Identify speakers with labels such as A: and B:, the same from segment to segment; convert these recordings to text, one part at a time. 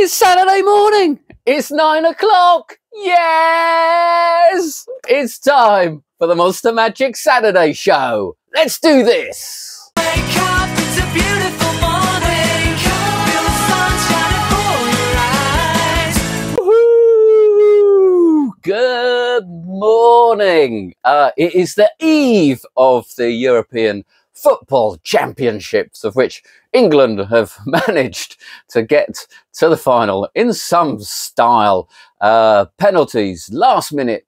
A: It's Saturday morning. It's 9 o'clock. Yes! It's time for the Monster Magic Saturday show. Let's do this.
B: Wake up, it's a beautiful morning. Feel the sun shining for your eyes.
A: Woohoo! Good morning. It is the eve of the European Football Championships, of which England have managed to get to the final in some style. Penalties, last minute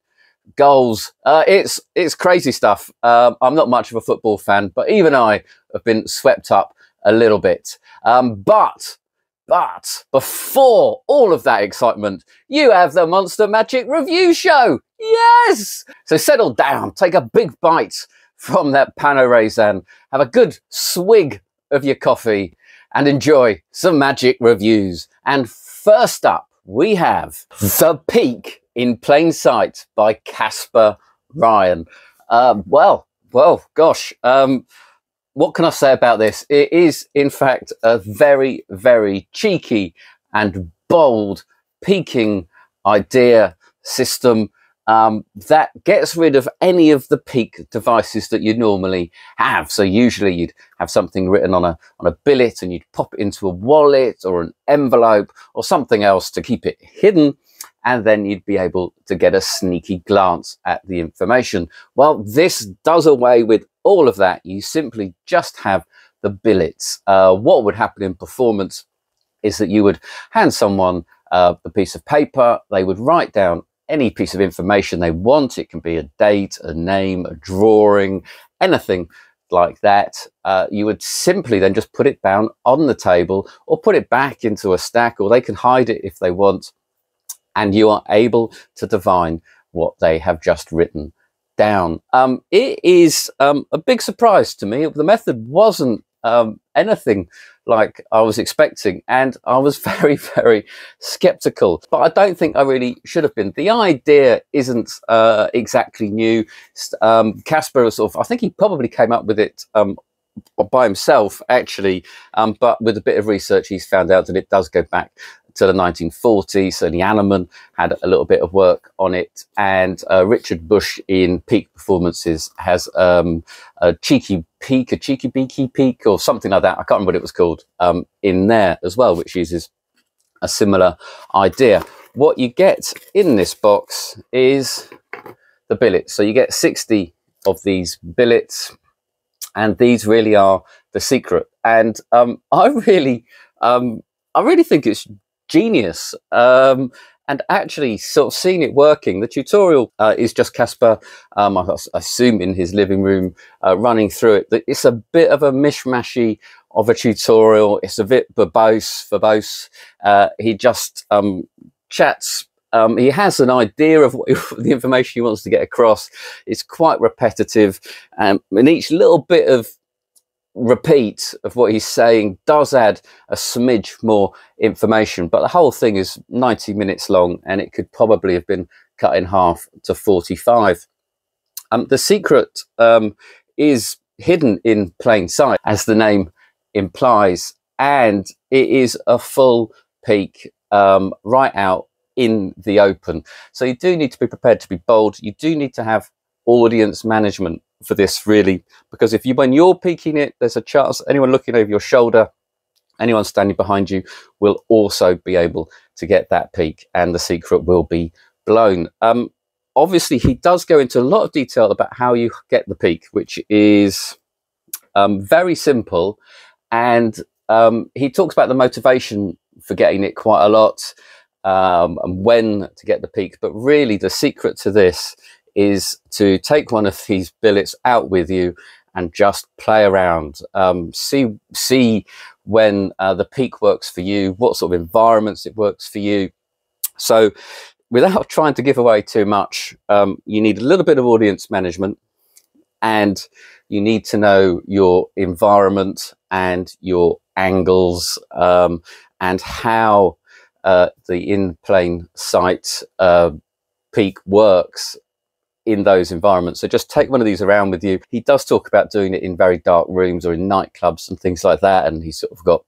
A: goals. It's crazy stuff. I'm not much of a football fan, but even I have been swept up a little bit. But before all of that excitement, you have the Monster Magic Review Show. Yes! So settle down, take a big bite from that pano raisin, have a good swig of your coffee and enjoy some magic reviews. And first up, we have The Peak in Plain Sight by Casper Ryan. Well, gosh, what can I say about this? It is, in fact, a very, very cheeky and bold peaking idea system that gets rid of any of the peak devices that you normally have. So usually you'd have something written on a billet and you'd pop it into a wallet or an envelope or something else to keep it hidden, and then you'd be able to get a sneaky glance at the information. Well, this does away with all of that. You simply just have the billets. What would happen in performance is that you would hand someone the piece of paper, they would write down any piece of information they want. It can be a date, a name, a drawing, anything like that. You would simply then just put it down on the table or put it back into a stack, or they can hide it if they want, and you are able to divine what they have just written down. It is a big surprise to me. The method wasn't anything like I was expecting, and I was very, very skeptical, but I don't think I really should have been. The idea isn't exactly new. Casper was I think he probably came up with it by himself, actually, but with a bit of research he's found out that it does go back to the 1940s. So Hanneman had a little bit of work on it, and Richard Bush in Peak Performances has a cheeky beaky peak or something like that. I can't remember what it was called in there as well, which uses a similar idea. What you get in this box is the billets. So you get 60 of these billets, and these really are the secret. And I really think it's genius, and actually sort of seen it working. The tutorial is just Casper, I assume in his living room, running through it. It's a bit of a mishmashy of a tutorial. It's a bit verbose. He just chats. He has an idea of what the information he wants to get across. It's quite repetitive, and each little bit of repeat of what he's saying does add a smidge more information, but the whole thing is 90 minutes long, and it could probably have been cut in half to 45. The secret is hidden in plain sight, as the name implies, and it is a full peak right out in the open. So you do need to be prepared to be bold. You do need to have audience management for this, really, because when you're peeking it, there's a chance anyone looking over your shoulder, anyone standing behind you, will also be able to get that peek, and the secret will be blown. Obviously, he does go into a lot of detail about how you get the peek, which is very simple, and he talks about the motivation for getting it quite a lot, and when to get the peek. But really, the secret to this is to take one of these billets out with you and just play around. See when the peak works for you, what sort of environments it works for you. So without trying to give away too much, you need a little bit of audience management, and you need to know your environment and your angles, and how the in plain sight peak works in those environments. So just take one of these around with you. He does talk about doing it in very dark rooms or in nightclubs and things like that, and he's sort of got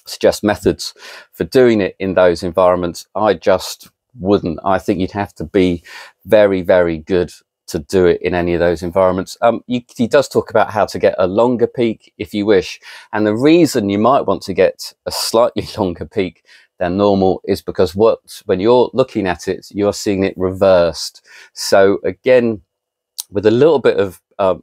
A: suggest methods for doing it in those environments. I just wouldn't. I think you'd have to be very, very good to do it in any of those environments. He does talk about how to get a longer peak if you wish, and the reason you might want to get a slightly longer peak than normal is because when you're looking at it, you're seeing it reversed. So again, with a little bit of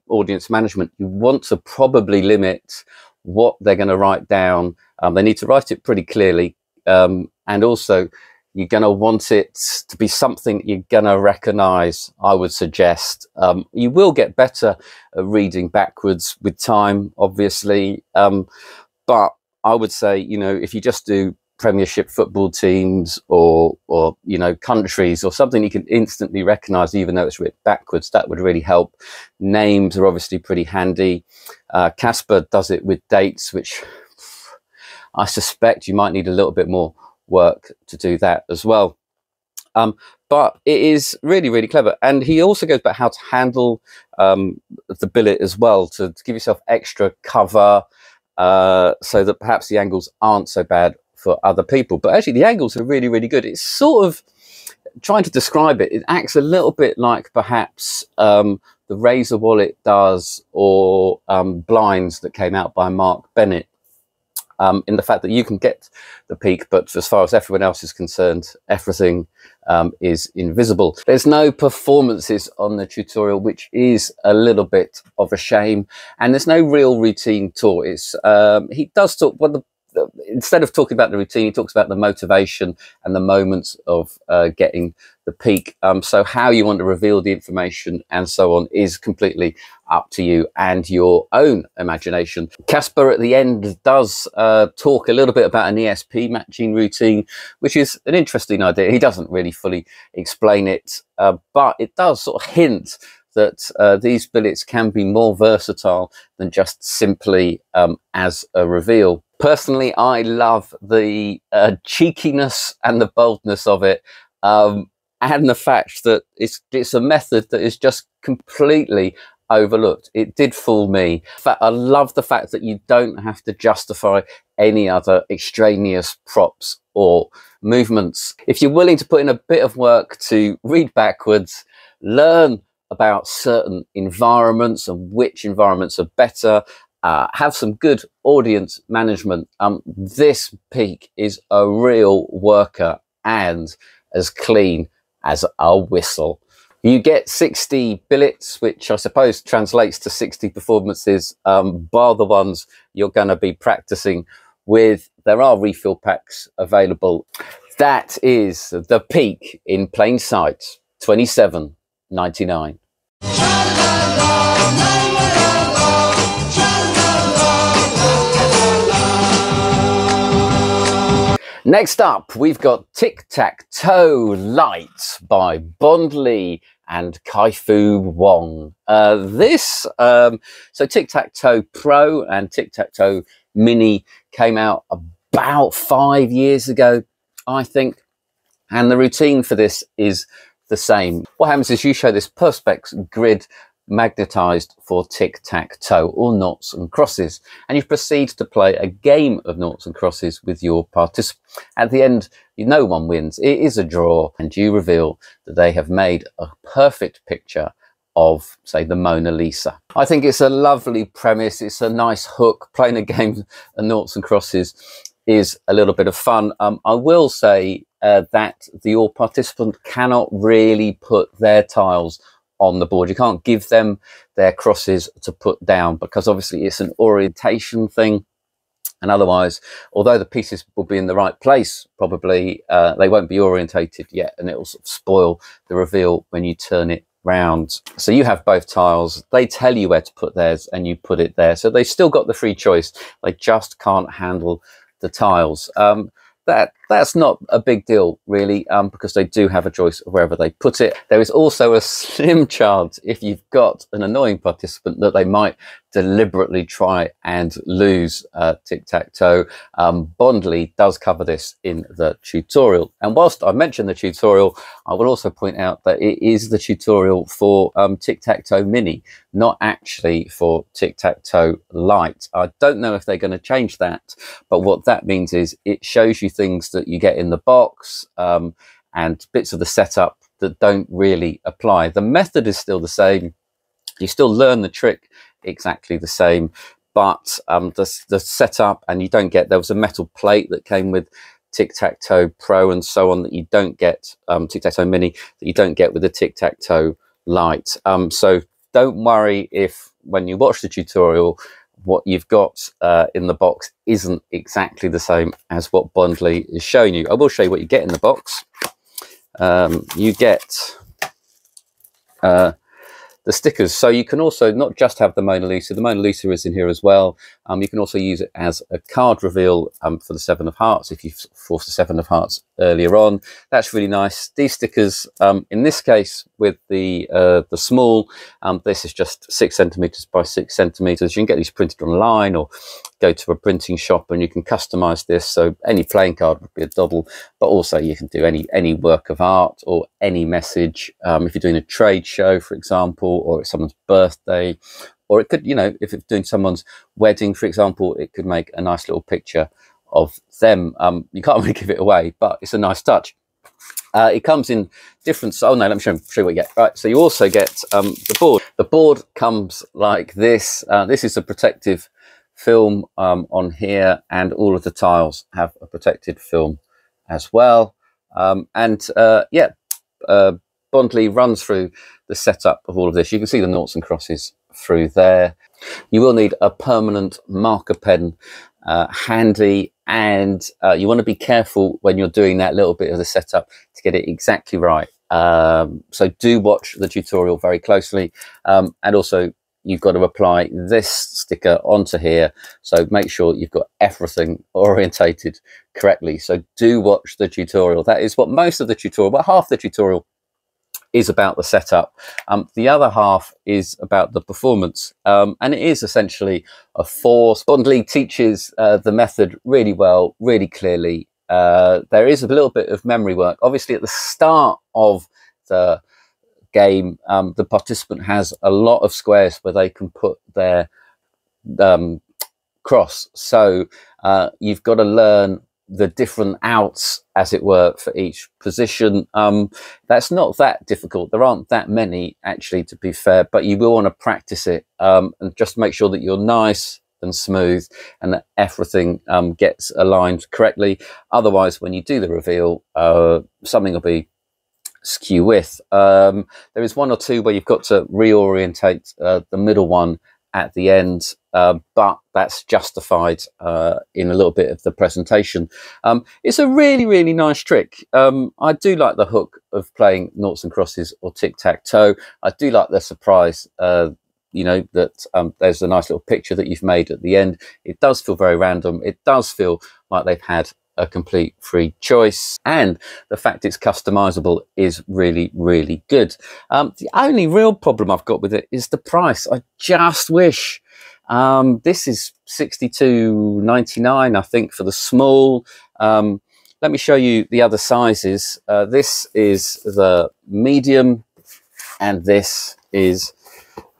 A: audience management, you want to probably limit what they're going to write down. They need to write it pretty clearly, and also you're going to want it to be something you're going to recognize, I would suggest. You will get better at reading backwards with time, obviously. But I would say, you know, if you just do Premiership football teams or you know, countries or something you can instantly recognize, even though it's written backwards, that would really help. Names are obviously pretty handy. Casper does it with dates, which I suspect you might need a little bit more work to do that as well, but it is really, really clever. And he also goes about how to handle the billet as well, to give yourself extra cover, so that perhaps the angles aren't so bad for other people. But actually the angles are really, really good. It's sort of, trying to describe it, it acts a little bit like perhaps the Razor Wallet does, or Blinds that came out by Mark Bennett. In the fact that you can get the peak, but as far as everyone else is concerned, everything is invisible. There's no performances on the tutorial, which is a little bit of a shame, and there's no real routine taught. It's he does talk, well, instead of talking about the routine, he talks about the motivation and the moments of getting the peak. So how you want to reveal the information and so on is completely up to you and your own imagination. Casper at the end does talk a little bit about an ESP matching routine, which is an interesting idea. He doesn't really fully explain it, but it does sort of hint that these billets can be more versatile than just simply as a reveal. Personally, I love the cheekiness and the boldness of it, and the fact that it's a method that is just completely overlooked. It did fool me. In fact, I love the fact that you don't have to justify any other extraneous props or movements. If you're willing to put in a bit of work to read backwards, learn about certain environments and which environments are better, have some good audience management, this peak is a real worker and as clean as a whistle. You get 60 billets, which I suppose translates to 60 performances, bar the ones you're going to be practicing with. There are refill packs available. That is the peak in plain sight, $27.99. Next up, we've got Tic Tac Toe Lite by Bond Lee and Kai-Fu Wong. So Tic Tac Toe Pro and Tic Tac Toe Mini came out about 5 years ago, I think. And the routine for this is the same. What happens is you show this Perspex grid magnetized for tic-tac-toe, or noughts and crosses, and you proceed to play a game of noughts and crosses with your participant. At the end, no one wins. It is a draw, and you reveal that they have made a perfect picture of, say, the Mona Lisa. I think it's a lovely premise. It's a nice hook. Playing a game of noughts and crosses is a little bit of fun. I will say that your participant cannot really put their tiles on the board. You can't give them their crosses to put down, because obviously it's an orientation thing, and otherwise, although the pieces will be in the right place, probably they won't be orientated yet, and it will sort of spoil the reveal when you turn it round. So you have both tiles, they tell you where to put theirs and you put it there, so they've still got the free choice. They just can't handle the tiles. That that's not a big deal really, because they do have a choice of wherever they put it. There is also a slim chance, if you've got an annoying participant, that they might deliberately try and lose tic-tac-toe. Bondley does cover this in the tutorial. And whilst I mention the tutorial, I will also point out that it is the tutorial for Tic-Tac-Toe Mini, not actually for Tic-Tac-Toe Lite. I don't know if they're going to change that, but what that means is it shows you things that you get in the box, and bits of the setup that don't really apply. The method is still the same. You still learn the trick exactly the same, but the setup, and you don't get, there was a metal plate that came with Tic-Tac-Toe Pro and so on that you don't get, Tic-Tac-Toe Mini, that you don't get with the Tic-Tac-Toe Lite. So don't worry if when you watch the tutorial what you've got in the box isn't exactly the same as what Bondley is showing you. I will show you what you get in the box. You get the stickers, so you can also not just have the Mona Lisa. The Mona Lisa is in here as well. You can also use it as a card reveal for the Seven of Hearts if you forced the Seven of Hearts earlier on. That's really nice. These stickers, in this case with the small, this is just 6 centimeters by 6 centimeters. You can get these printed online or go to a printing shop and you can customize this. So any playing card would be a doddle, but also you can do any work of art or any message. If you're doing a trade show, for example, or it's someone's birthday, or it could, you know, if it's doing someone's wedding, for example, it could make a nice little picture of them. You can't really give it away, but it's a nice touch. It comes in different, oh no, let me show you what you get. Right, so you also get the board. The board comes like this. This is a protective film on here, and all of the tiles have a protected film as well. Bondley runs through the setup of all of this. You can see the noughts and crosses through there. You will need a permanent marker pen handy, and you want to be careful when you're doing that little bit of the setup to get it exactly right. So do watch the tutorial very closely, and also you've got to apply this sticker onto here, so make sure you've got everything orientated correctly. So do watch the tutorial. That is what most of the tutorial, about half the tutorial, is about the setup. The other half is about the performance, and it is essentially a force. Bondley teaches the method really well, really clearly. There is a little bit of memory work. Obviously, at the start of the game, the participant has a lot of squares where they can put their cross. So you've got to learn the different outs, as it were, for each position. That's not that difficult. There aren't that many, actually, to be fair, but you will want to practice it, and just make sure that you're nice and smooth and that everything gets aligned correctly. Otherwise, when you do the reveal, something will be skew with. There is one or two where you've got to reorientate the middle one at the end, but that's justified in a little bit of the presentation. It's a really, really nice trick. I do like the hook of playing noughts and crosses or tic-tac-toe. I do like the surprise, you know, that there's a nice little picture that you've made at the end. It does feel very random. It does feel like they've had a complete free choice, and the fact it's customizable is really, really good. The only real problem I've got with it is the price. I just wish, this is $62.99, I think, for the small. Let me show you the other sizes. This is the medium and this is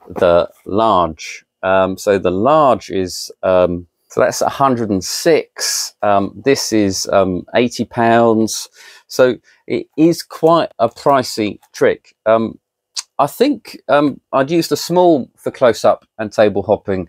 A: the large. So the large is so that's 106. This is £80. So it is quite a pricey trick. I think I'd use the small for close-up and table hopping,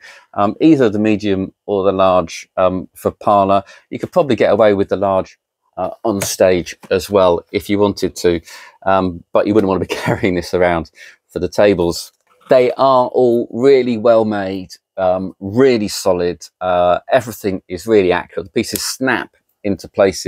A: either the medium or the large for parlour. You could probably get away with the large on stage as well if you wanted to, but you wouldn't want to be carrying this around for the tables. They are all really well made, really solid. Everything is really accurate. The pieces snap into place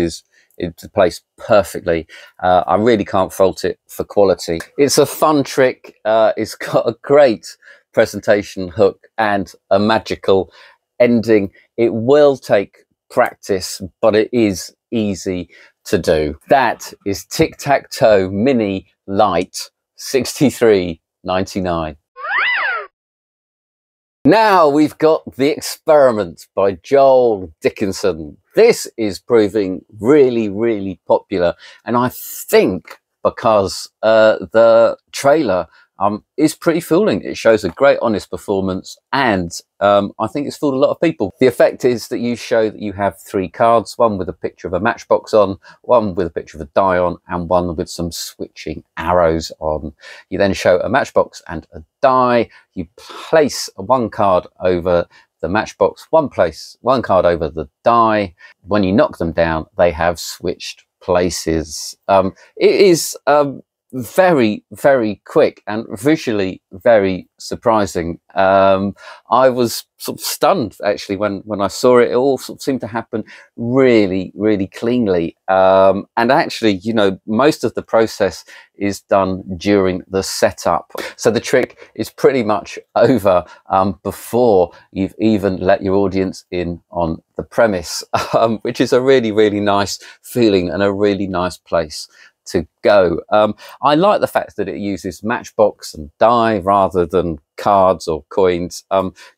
A: perfectly. I really can't fault it for quality. It's a fun trick. It's got a great presentation hook and a magical ending. It will take practice, but it is easy to do. That is Tic Tac Toe Mini Lite 63.99. Now we've got The Experiment by Joel Dickinson. This is proving really, really popular, and I think because the trailer is pretty fooling. It shows a great, honest performance, and I think it's fooled a lot of people. The effect is that you show that you have 3 cards, one with a picture of a matchbox on, one with a picture of a die on, and one with some switching arrows on. You then show a matchbox and a die. You place one card over the matchbox, one card over the die. When you knock them down, they have switched places. It is very, very quick and visually very surprising. I was sort of stunned actually when I saw it. It all sort of seemed to happen really, really cleanly. And actually, you know, most of the process is done during the setup. So the trick is pretty much over before you've even let your audience in on the premise, which is a really, really nice feeling and a really nice place to go. I like the fact that it uses matchbox and die rather than cards or coins.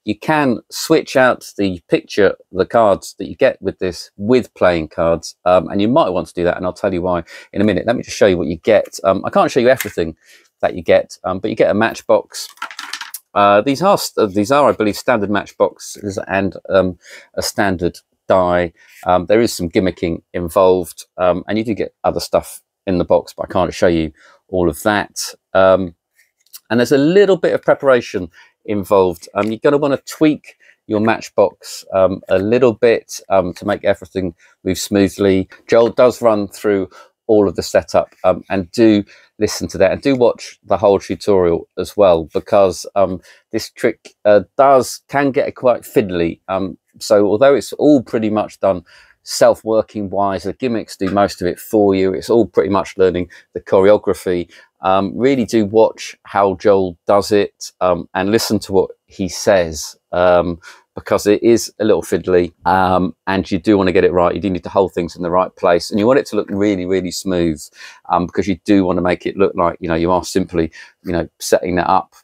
A: You can switch out the picture, the cards that you get with this with playing cards, and you might want to do that, and I'll tell you why in a minute. Let me just show you what you get. I can't show you everything that you get, but you get a matchbox. These are, I believe, standard matchboxes and a standard die. There is some gimmicking involved, and you do get other stuff in the box, but I can't show you all of that. And there's a little bit of preparation involved. You're going to want to tweak your matchbox a little bit to make everything move smoothly. Joel does run through all of the setup, and do listen to that, and do watch the whole tutorial as well, because this trick can get quite fiddly. So although it's all pretty much done self-working wise, the gimmicks do most of it for you. It's all pretty much learning the choreography. Really do watch how Joel does it, and listen to what he says, because it is a little fiddly, and you do want to get it right. You do need to hold things in the right place, and you want it to look really, really smooth, because you do want to make it look like, you know, you are simply, you know, setting that up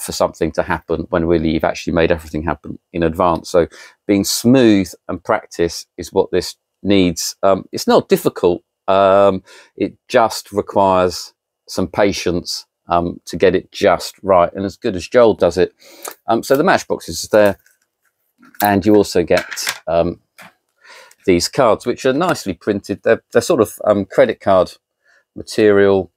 A: for something to happen, when really you've actually made everything happen in advance. So being smooth and practice is what this needs. It's not difficult. It just requires some patience to get it just right, and as good as Joel does it. So the matchbox is there, and you also get these cards, which are nicely printed. They're sort of credit card material.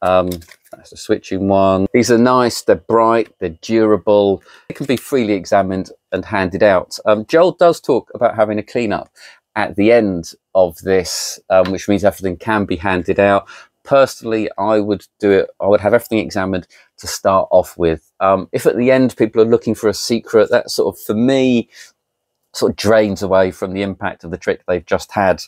A: That's the switching one. These are nice, they're bright, they're durable. They can be freely examined and handed out. Joel does talk about having a cleanup at the end of this, which means everything can be handed out. Personally, I would do it, I would have everything examined to start off with. If at the end people are looking for a secret, that sort of, for me, sort of drains away from the impact of the trick they've just had.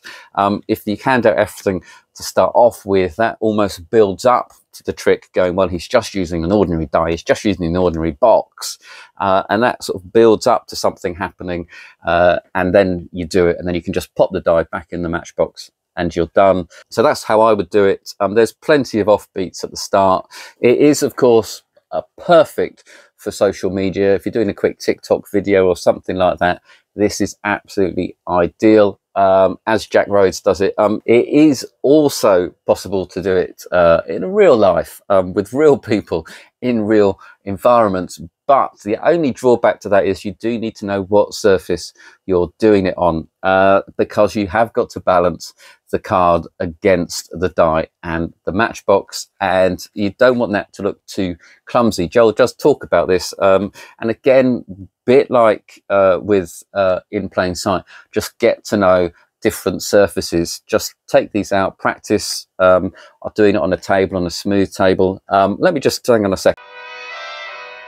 A: If you hand out everything to start off with, that almost builds up to the trick going, well, he's just using an ordinary die, he's just using an ordinary box, and that sort of builds up to something happening, and then you do it, and then you can just pop the die back in the matchbox and you're done. So that's how I would do it. There's plenty of offbeats at the start. It is, of course, perfect for social media. If you're doing a quick TikTok video or something like that, this is absolutely ideal. As Jack Rhodes does it. It is also possible to do it in real life, with real people in real environments. But the only drawback to that is you do need to know what surface you're doing it on, because you have got to balance the card against the die and the matchbox, and you don't want that to look too clumsy. Joel does talk about this, and again, bit like with In Plain Sight, just get to know different surfaces. Just take these out, practice doing it on a table, on a smooth table. Let me just hang on a second.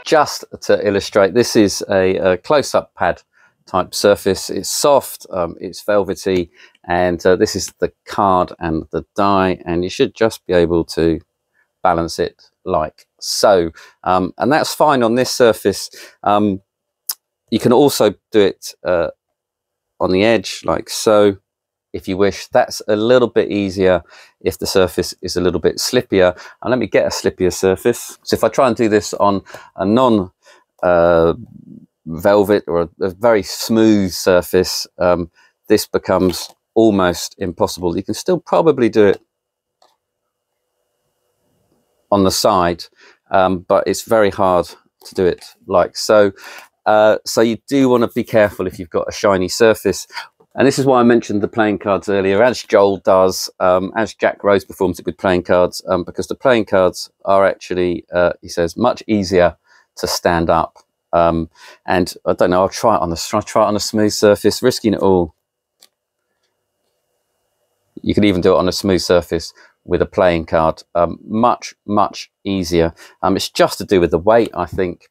A: Just to illustrate, this is a close-up pad type surface. It's soft, it's velvety, and this is the card and the die, and you should just be able to balance it like so. And that's fine on this surface. You can also do it on the edge like so, if you wish. That's a little bit easier if the surface is a little bit slippier. And let me get a slippier surface. So if I try and do this on a non velvet or a very smooth surface, this becomes almost impossible. You can still probably do it on the side, but it's very hard to do it like so. So you do want to be careful if you've got a shiny surface. And this is why I mentioned the playing cards earlier, as Joel does, as Jack Rose performs it with playing cards, because the playing cards are actually, he says, much easier to stand up. And I don't know, I'll try it on a smooth surface, risking it all. You can even do it on a smooth surface with a playing card. Much easier. It's just to do with the weight, I think.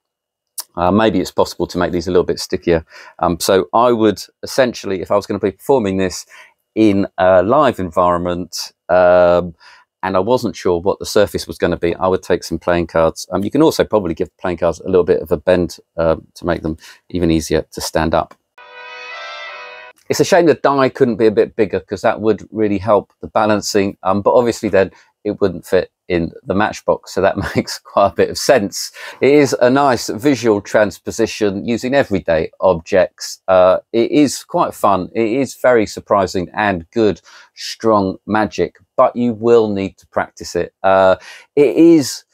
A: Maybe it's possible to make these a little bit stickier. So I would essentially, if I was going to be performing this in a live environment, and I wasn't sure what the surface was going to be, I would take some playing cards. You can also probably give playing cards a little bit of a bend to make them even easier to stand up. It's a shame the die couldn't be a bit bigger, because that would really help the balancing, but obviously then it wouldn't fit in the matchbox, so that makes quite a bit of sense. It is a nice visual transposition using everyday objects. It is quite fun. It is very surprising and good, strong magic, but you will need to practice it. It is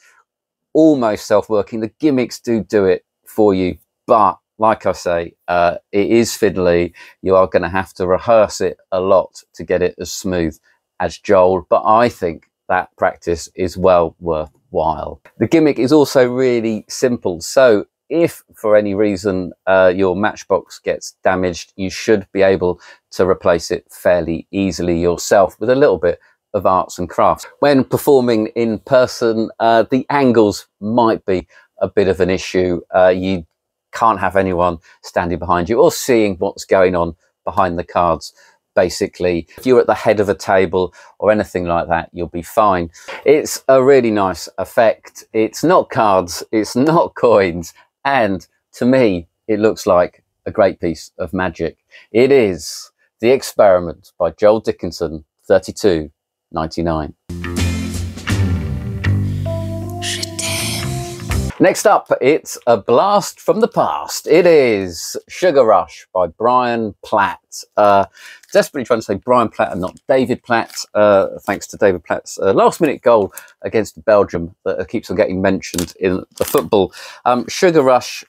A: almost self-working. The gimmicks do it for you, but like I say, it is fiddly. You are going to have to rehearse it a lot to get it as smooth as Joel, but I think that practice is well worthwhile. The gimmick is also really simple. So if for any reason your matchbox gets damaged, you should be able to replace it fairly easily yourself with a little bit of arts and crafts. When performing in person, the angles might be a bit of an issue. You can't have anyone standing behind you or seeing what's going on behind the cards. Basically, if you're at the head of a table or anything like that, you'll be fine. It's a really nice effect. It's not cards, it's not coins, and to me, it looks like a great piece of magic. It is The Experiment by Joel Dickinson, $32.99. Next up, it's a blast from the past. It is Sugar Rush by Brian Platt. Desperately trying to say Brian Platt and not David Platt, thanks to David Platt's last-minute goal against Belgium that keeps on getting mentioned in the football. Sugar Rush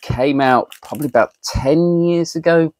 A: came out probably about 10 years ago,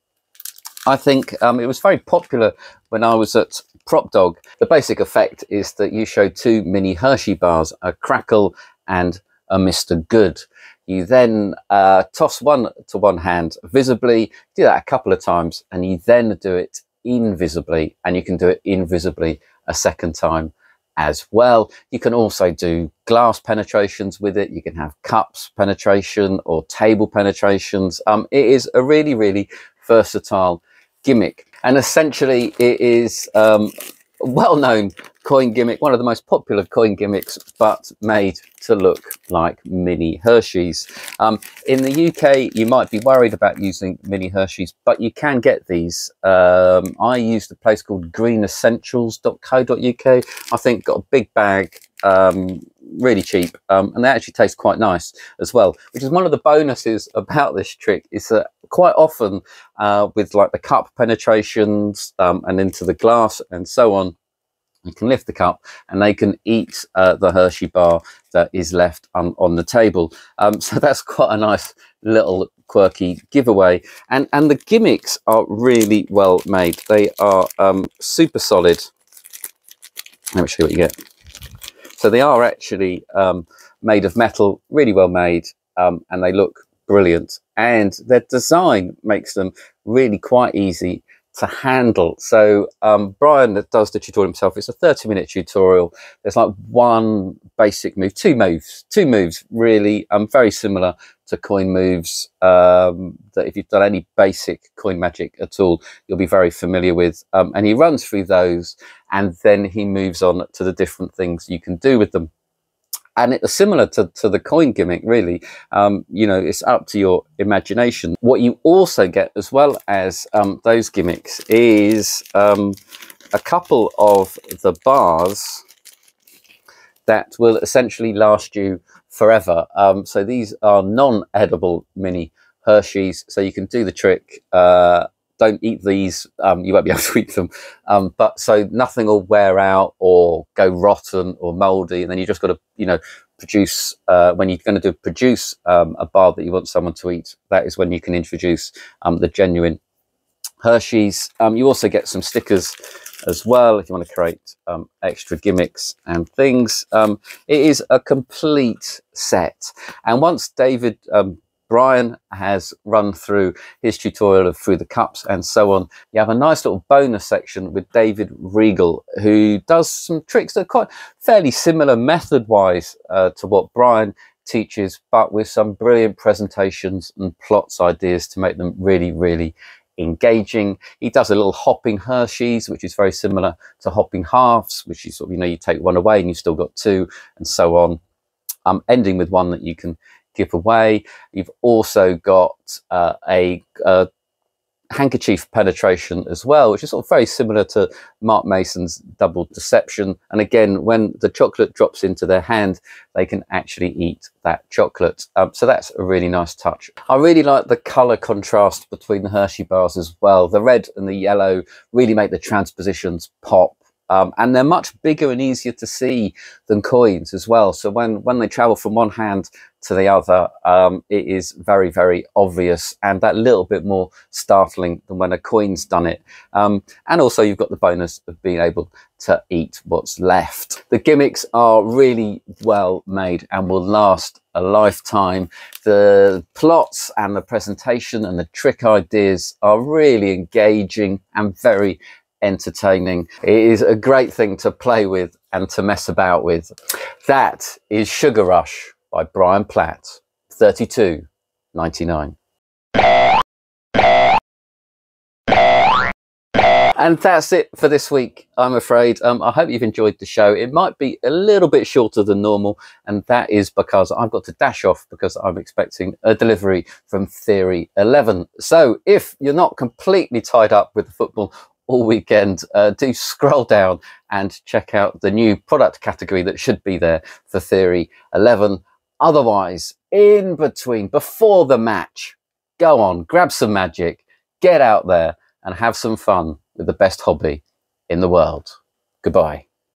A: I think. It was very popular when I was at Prop Dog. The basic effect is that you show two mini Hershey bars, a Crackle and a Mr. Good. You then toss one to one hand visibly, do that a couple of times, and you then do it invisibly, and you can do it invisibly a second time as well. You can also do glass penetrations with it. You can have cups penetration or table penetrations. It is a really versatile gimmick, and essentially it is a well-known coin gimmick, one of the most popular coin gimmicks, but made to look like mini Hershey's. In the UK, you might be worried about using mini Hershey's, but you can get these. I used a place called greenessentials.co.uk. I think got a big bag, really cheap, and they actually taste quite nice as well, which is one of the bonuses about this trick, is that quite often with like the cup penetrations and into the glass and so on, you can lift the cup and they can eat the Hershey bar that is left on the table. So that's quite a nice little quirky giveaway. And the gimmicks are really well made. They are super solid. Let me show you what you get. So they are actually made of metal, really well made, and they look brilliant. And their design makes them really quite easy to handle. So Brian that does the tutorial himself, it's a 30-minute tutorial. There's like one basic move, two moves really, very similar to coin moves that if you've done any basic coin magic at all, you'll be very familiar with. And he runs through those, and then he moves on to the different things you can do with them. And it's similar to the coin gimmick, really. You know, it's up to your imagination. What you also get, as well as those gimmicks, is a couple of the bars that will essentially last you forever. So these are non-edible mini Hershey's, so you can do the trick. Don't eat these, you won't be able to eat them, but so nothing will wear out or go rotten or moldy, and then you just got to, you know, produce, when you're going to produce a bar that you want someone to eat, that is when you can introduce the genuine Hershey's. You also get some stickers as well if you want to create extra gimmicks and things. It is a complete set, and once David Brian has run through his tutorial of Through the Cups and so on, you have a nice little bonus section with David Regal, who does some tricks that are quite fairly similar method wise to what Brian teaches, but with some brilliant presentations and plots ideas to make them really, really engaging. He does a little hopping Hershey's, which is very similar to hopping halves, which is sort of, you know, you take one away and you've still got two, and so on, ending with one that you can give away. You've also got a handkerchief penetration as well, which is sort of very similar to Mark Mason's double deception. And again, when the chocolate drops into their hand, they can actually eat that chocolate. So that's a really nice touch. I really like the color contrast between the Hershey bars as well. The red and the yellow really make the transpositions pop. And they're much bigger and easier to see than coins as well. So when they travel from one hand to the other, it is very, very obvious and that little bit more startling than when a coin's done it. And also you've got the bonus of being able to eat what's left. The gimmicks are really well made and will last a lifetime. The plots and the presentation and the trick ideas are really engaging and very entertaining. It is a great thing to play with and to mess about with. That is Sugar Rush by Brian Platt, $32.99. And that's it for this week, I'm afraid. I hope you've enjoyed the show. It might be a little bit shorter than normal, and that is because I've got to dash off because I'm expecting a delivery from Theory 11. So if you're not completely tied up with the football all weekend, do scroll down and check out the new product category that should be there for Theory 11. Otherwise, in between, before the match, go on, grab some magic, get out there and have some fun with the best hobby in the world. Goodbye.